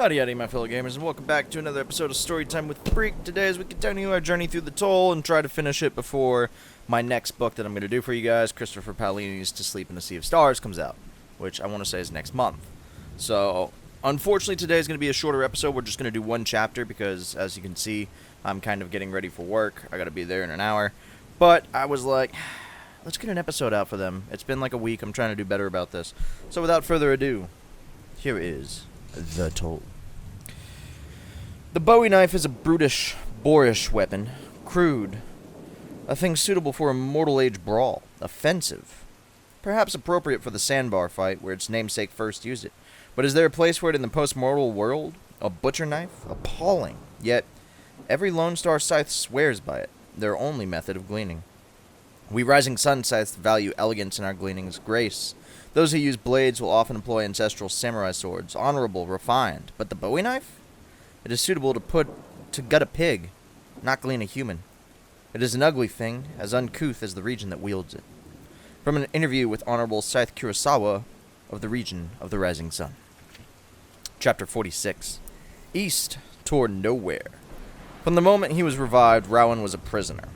Howdy, howdy, my fellow gamers, and welcome back to another episode of Storytime with Freak. Today, as we continue our journey through the Toll and try to finish it before my next book that I'm going to do for you guys, Christopher Paolini's To Sleep in a Sea of Stars, comes out, which I want to say is next month. So, unfortunately, today is going to be a shorter episode. We're just going to do one chapter because, as you can see, I'm kind of getting ready for work. I got to be there in an hour. But I was like, let's get an episode out for them. It's been like a week. I'm trying to do better about this. So, without further ado, here is The Toll. The Bowie knife is a brutish, boorish weapon, crude, a thing suitable for a mortal age brawl, offensive, perhaps appropriate for the sandbar fight where its namesake first used it. But is there a place for it in the post-mortal world? A butcher knife? Appalling. Yet, every Lone Star scythe swears by it, their only method of gleaning. We Rising Sun scythes value elegance in our gleanings, grace. Those who use blades will often employ ancestral samurai swords, honorable, refined. But the Bowie knife? It is suitable to gut a pig, not glean a human. It is an ugly thing, as uncouth as the region that wields it. From an interview with Honorable Scythe Kurosawa of the region of the Rising Sun. Chapter 46. East toward nowhere. From the moment he was revived, Rowan was a prisoner.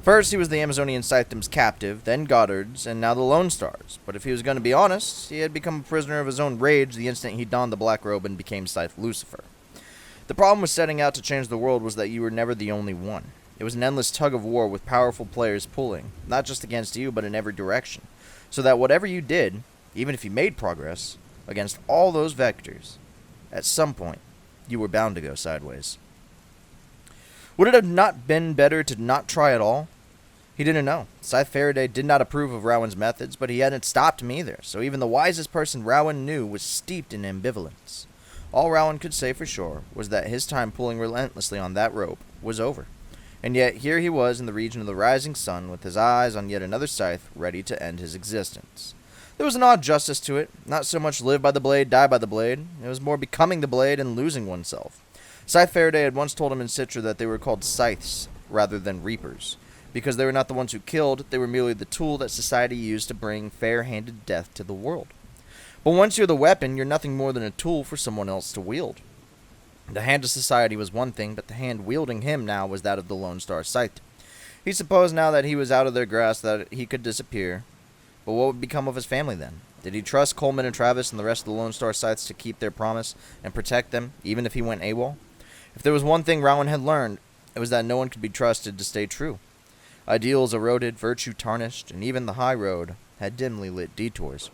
First, he was the Amazonian Scythedom's captive, then Goddard's, and now the Lone Star's. But if he was going to be honest, he had become a prisoner of his own rage the instant he donned the black robe and became Scythe Lucifer. The problem with setting out to change the world was that you were never the only one. It was an endless tug of war with powerful players pulling, not just against you, but in every direction. So that whatever you did, even if you made progress, against all those vectors, at some point, you were bound to go sideways. Would it have not been better to not try at all? He didn't know. Scythe Faraday did not approve of Rowan's methods, but he hadn't stopped him either, so even the wisest person Rowan knew was steeped in ambivalence. All Rowan could say for sure was that his time pulling relentlessly on that rope was over. And yet here he was in the region of the Rising Sun with his eyes on yet another scythe ready to end his existence. There was an odd justice to it, not so much live by the blade, die by the blade. It was more becoming the blade and losing oneself. Scythe Faraday had once told him in Citra that they were called scythes rather than reapers. Because they were not the ones who killed, they were merely the tool that society used to bring fair-handed death to the world. But once you're the weapon, you're nothing more than a tool for someone else to wield. The hand of society was one thing, but the hand wielding him now was that of the Lone Star Scythe. He supposed now that he was out of their grasp that he could disappear. But what would become of his family then? Did he trust Coleman and Travis and the rest of the Lone Star Scythes to keep their promise and protect them, even if he went AWOL? If there was one thing Rowan had learned, it was that no one could be trusted to stay true. Ideals eroded, virtue tarnished, and even the high road had dimly lit detours.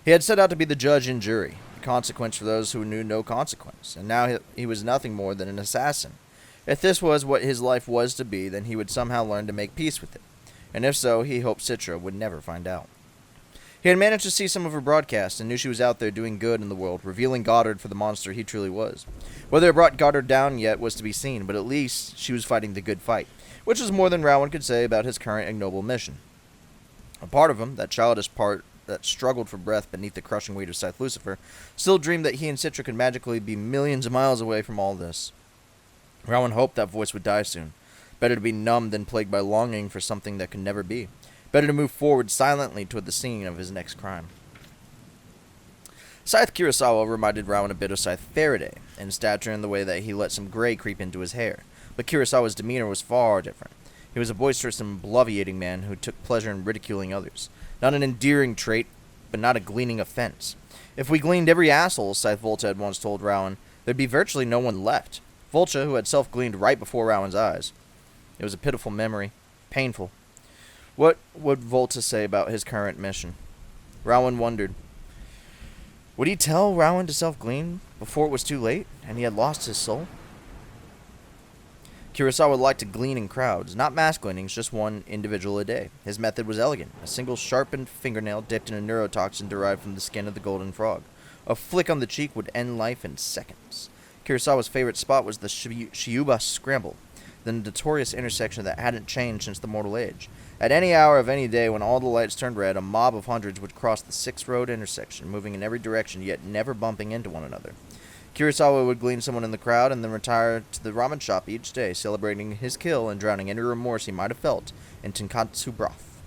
He had set out to be the judge and jury, the consequence for those who knew no consequence, and now he was nothing more than an assassin. If this was what his life was to be, then he would somehow learn to make peace with it, and if so, he hoped Citra would never find out. He had managed to see some of her broadcasts and knew she was out there doing good in the world, revealing Goddard for the monster he truly was. Whether it brought Goddard down yet was to be seen, but at least she was fighting the good fight, which was more than Rowan could say about his current ignoble mission. A part of him, that childish part that struggled for breath beneath the crushing weight of Scythe Lucifer, still dreamed that he and Citra could magically be millions of miles away from all this. Rowan hoped that voice would die soon. Better to be numbed than plagued by longing for something that could never be. Better to move forward silently toward the scene of his next crime. Scythe Kurosawa reminded Rowan a bit of Scythe Faraday, in stature and the way that he let some gray creep into his hair. But Kurosawa's demeanor was far different. He was a boisterous and bloviating man who took pleasure in ridiculing others. Not an endearing trait, but not a gleaning offense. If we gleaned every asshole, Scythe Volta had once told Rowan, there'd be virtually no one left. Volta, who had self-gleaned right before Rowan's eyes. It was a pitiful memory. Painful. What would Volta say about his current mission? Rowan wondered. Would he tell Rowan to self-glean before it was too late, and he had lost his soul? Kurosawa liked to glean in crowds, not mass gleanings, just one individual a day. His method was elegant, a single sharpened fingernail dipped in a neurotoxin derived from the skin of the golden frog. A flick on the cheek would end life in seconds. Kurosawa's favorite spot was the Shiuba Scramble, the notorious intersection that hadn't changed since the mortal age. At any hour of any day when all the lights turned red, a mob of hundreds would cross the six-road intersection, moving in every direction yet never bumping into one another. Kurosawa would glean someone in the crowd and then retire to the ramen shop each day, celebrating his kill and drowning any remorse he might have felt in tonkatsu broth.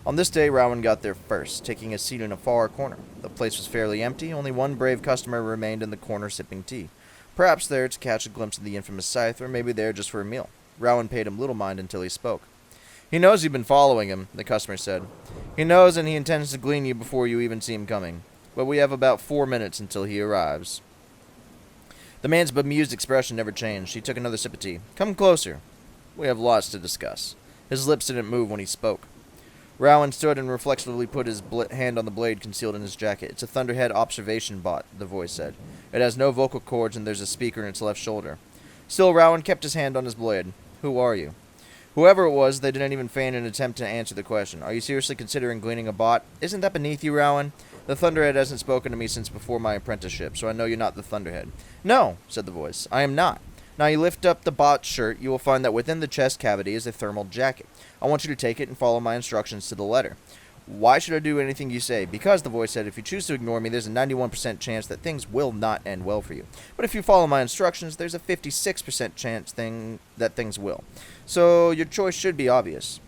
On this day, Rowan got there first, taking a seat in a far corner. The place was fairly empty. Only one brave customer remained in the corner sipping tea. Perhaps there to catch a glimpse of the infamous scythe, or maybe there just for a meal. Rowan paid him little mind until he spoke. "He knows you've been following him," the customer said. "He knows, and he intends to glean you before you even see him coming. But we have about 4 minutes until he arrives." The man's bemused expression never changed. He took another sip of tea. "Come closer. We have lots to discuss." His lips didn't move when he spoke. Rowan stood and reflexively put his hand on the blade concealed in his jacket. "It's a Thunderhead observation bot," the voice said. "It has no vocal cords and there's a speaker in its left shoulder." Still, Rowan kept his hand on his blade. "Who are you?" Whoever it was, they didn't even feign an attempt to answer the question. "Are you seriously considering gleaning a bot? Isn't that beneath you, Rowan? The Thunderhead hasn't spoken to me since before my apprenticeship, so I know you're not the Thunderhead." "No," said the voice, "I am not. Now you lift up the bot's shirt, you will find that within the chest cavity is a thermal jacket. I want you to take it and follow my instructions to the letter." "Why should I do anything you say?" "Because," the voice said, "if you choose to ignore me, there's a 91% chance that things will not end well for you. But if you follow my instructions, there's a 56% chance that things will. So your choice should be obvious."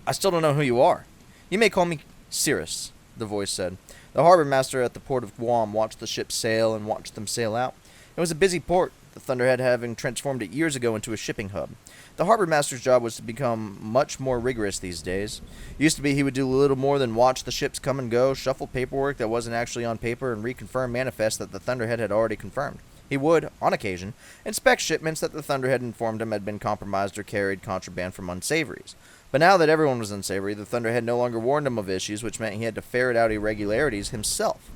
"I still don't know who you are." "You may call me Cirrus," the voice said. The harbor master at the port of Guam watched the ship sail and watched them sail out. It was a busy port, the Thunderhead having transformed it years ago into a shipping hub. The harbor master's job was to become much more rigorous these days. It used to be he would do little more than watch the ships come and go, shuffle paperwork that wasn't actually on paper, and reconfirm manifests that the Thunderhead had already confirmed. He would, on occasion, inspect shipments that the Thunderhead informed him had been compromised or carried contraband from unsavories. But now that everyone was unsavory, the Thunderhead no longer warned him of issues, which meant he had to ferret out irregularities himself.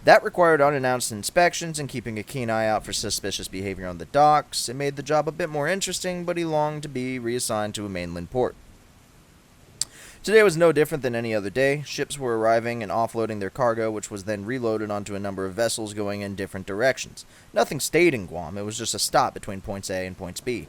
That required unannounced inspections and keeping a keen eye out for suspicious behavior on the docks. It made the job a bit more interesting, but he longed to be reassigned to a mainland port. Today was no different than any other day. Ships were arriving and offloading their cargo, which was then reloaded onto a number of vessels going in different directions. Nothing stayed in Guam. It was just a stop between points A and points B.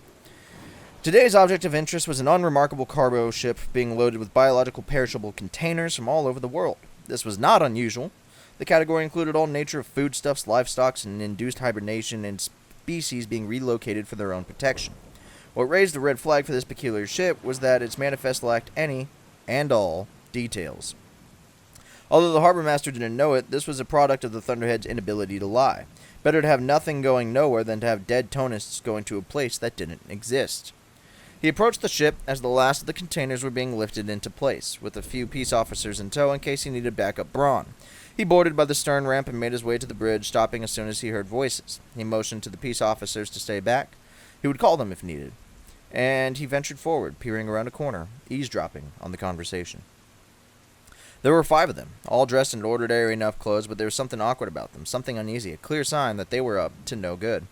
Today's object of interest was an unremarkable cargo ship being loaded with biological perishable containers from all over the world. This was not unusual. The category included all nature of foodstuffs, livestock, and induced hibernation, and species being relocated for their own protection. What raised the red flag for this peculiar ship was that its manifest lacked any, and all, details. Although the harbor master didn't know it, this was a product of the Thunderhead's inability to lie. Better to have nothing going nowhere than to have dead tonists going to a place that didn't exist. He approached the ship as the last of the containers were being lifted into place, with a few peace officers in tow in case he needed backup brawn. He boarded by the stern ramp and made his way to the bridge, stopping as soon as he heard voices. He motioned to the peace officers to stay back. He would call them if needed. And he ventured forward, peering around a corner, eavesdropping on the conversation. There were 5 of them, all dressed in ordinary enough clothes, but there was something awkward about them, something uneasy, a clear sign that they were up to no good.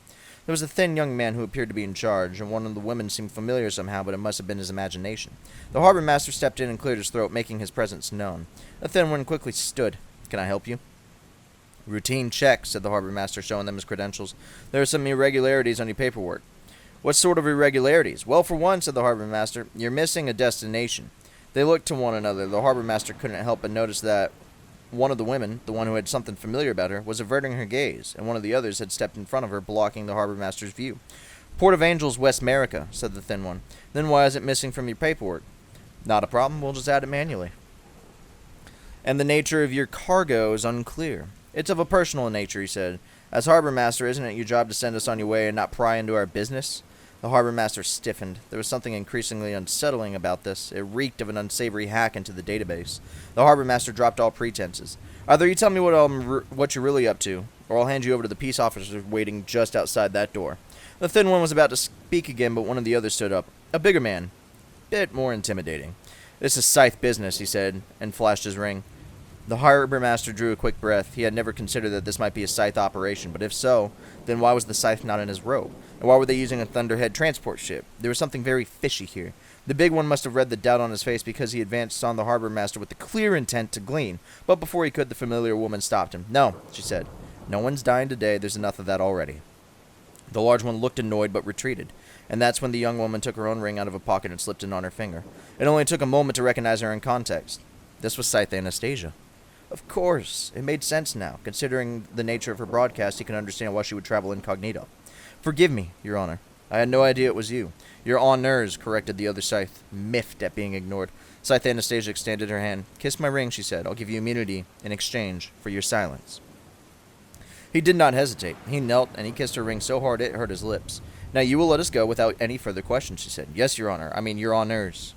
There was a thin young man who appeared to be in charge, and one of the women seemed familiar somehow, but it must have been his imagination. The harbor master stepped in and cleared his throat, making his presence known. The thin one quickly stood. "Can I help you?" "Routine check," said the harbor master, showing them his credentials. "There are some irregularities on your paperwork." "What sort of irregularities?" "Well, for one," said the harbor master, "you're missing a destination." They looked to one another. The harbor master couldn't help but notice that one of the women, the one who had something familiar about her, was averting her gaze, and one of the others had stepped in front of her, blocking the harbor master's view. "Port of Angels, West America," said the thin one. "Then why is it missing from your paperwork?" "Not a problem. We'll just add it manually." "And the nature of your cargo is unclear." "It's of a personal nature," he said. "As harbor master, isn't it your job to send us on your way and not pry into our business?" The harbor master stiffened. There was something increasingly unsettling about this. It reeked of an unsavory hack into the database. The harbor master dropped all pretenses. "Either you tell me what you're really up to, or I'll hand you over to the peace officers waiting just outside that door." The thin one was about to speak again, but one of the others stood up. A bigger man. Bit more intimidating. "This is scythe business," he said, and flashed his ring. The harbor master drew a quick breath. He had never considered that this might be a scythe operation, but if so, then why was the scythe not in his robe? And why were they using a Thunderhead transport ship? There was something very fishy here. The big one must have read the doubt on his face because he advanced on the harbor master with the clear intent to glean. But before he could, the familiar woman stopped him. "No," she said. "No one's dying today. There's enough of that already." The large one looked annoyed but retreated. And that's when the young woman took her own ring out of a pocket and slipped it on her finger. It only took a moment to recognize her in context. This was Scythe Anastasia. Of course, it made sense now. Considering the nature of her broadcast, he could understand why she would travel incognito. "Forgive me, Your Honor. I had no idea it was you. You're on nerves, corrected the other Scythe, miffed at being ignored. Scythe Anastasia extended her hand. Kiss my ring, she said. I'll give you immunity in exchange for your silence. He did not hesitate. He knelt, and he kissed her ring so hard it hurt his lips. Now you will let us go without any further questions, she said. Yes, Your Honor. Your honors.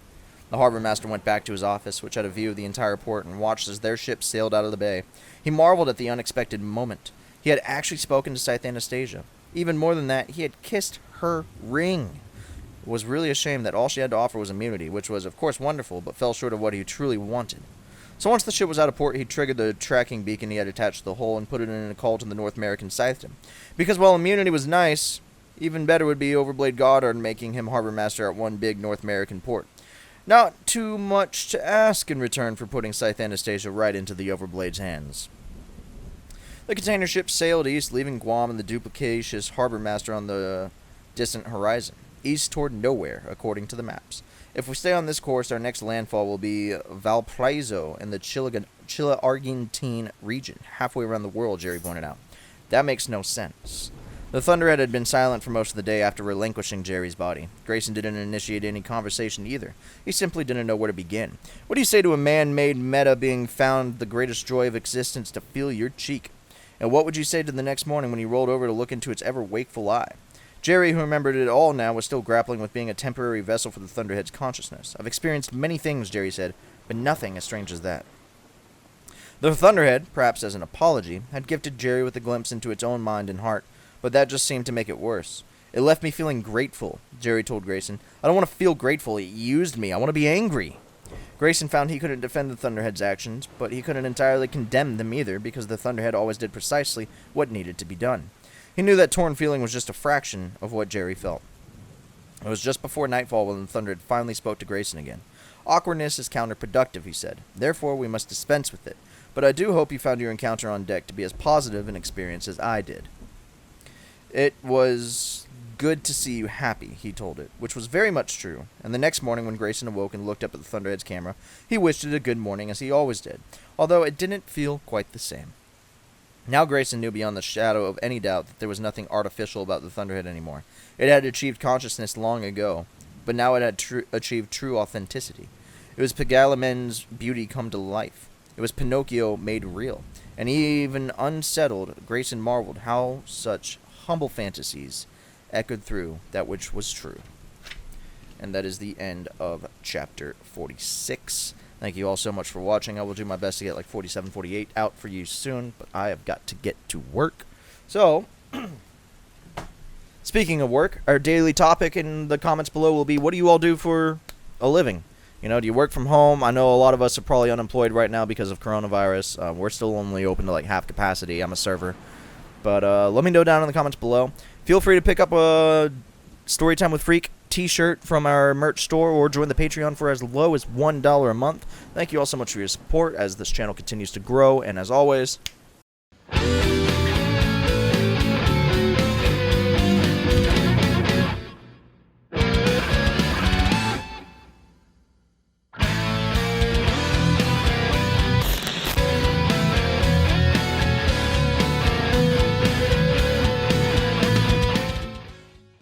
The harbor master went back to his office, which had a view of the entire port, and watched as their ship sailed out of the bay. He marveled at the unexpected moment. He had actually spoken to Scythe Anastasia. Even more than that, he had kissed her ring. It was really a shame that all she had to offer was immunity, which was, of course, wonderful, but fell short of what he truly wanted. So once the ship was out of port, he triggered the tracking beacon he had attached to the hull and put it in a call to the North American Scythedom. Because while immunity was nice, even better would be Overblade Goddard making him harbor master at one big North American port. Not too much to ask in return for putting Scythe Anastasia right into the Overblade's hands. The container ship sailed east, leaving Guam and the duplicitous harbor master on the distant horizon. East toward nowhere, according to the maps. If we stay on this course, our next landfall will be Valparaiso in the Chile Argentine region, halfway around the world, Jerry pointed out. That makes no sense. The Thunderhead had been silent for most of the day after relinquishing Jerry's body. Grayson didn't initiate any conversation either. He simply didn't know where to begin. What do you say to a man-made meta being found the greatest joy of existence to feel your cheek? And what would you say to the next morning when he rolled over to look into its ever-wakeful eye? Jerry, who remembered it all now, was still grappling with being a temporary vessel for the Thunderhead's consciousness. I've experienced many things, Jerry said, but nothing as strange as that. The Thunderhead, perhaps as an apology, had gifted Jerry with a glimpse into its own mind and heart, but that just seemed to make it worse. It left me feeling grateful, Jerry told Grayson. I don't want to feel grateful. It used me. I want to be angry. Grayson found he couldn't defend the Thunderhead's actions, but he couldn't entirely condemn them either, because the Thunderhead always did precisely what needed to be done. He knew that torn feeling was just a fraction of what Jerry felt. It was just before nightfall when the Thunderhead finally spoke to Grayson again. Awkwardness is counterproductive, he said. Therefore, we must dispense with it. But I do hope you found your encounter on deck to be as positive an experience as I did. It was good to see you happy, he told it, which was very much true. And the next morning when Grayson awoke and looked up at the Thunderhead's camera, he wished it a good morning as he always did, although it didn't feel quite the same. Now Grayson knew beyond the shadow of any doubt that there was nothing artificial about the Thunderhead anymore. It had achieved consciousness long ago, but now it had achieved true authenticity. It was Pagalamen's beauty come to life. It was Pinocchio made real. And even unsettled, Grayson marveled how such humble fantasies echoed through that which was true. And that is the end of chapter 46. Thank you all so much for watching. I will do my best to get like 47, 48 out for you soon, but I have got to get to work. So, speaking of work, our daily topic in the comments below will be, what do you all do for a living? You know, do you work from home? I know a lot of us are probably unemployed right now because of coronavirus. We're still only open to like half capacity. I'm a server. But let me know down in the comments below. Feel free to pick up a Storytime with Freak t-shirt from our merch store or join the Patreon for as low as $1 a month. Thank you all so much for your support as this channel continues to grow. And as always...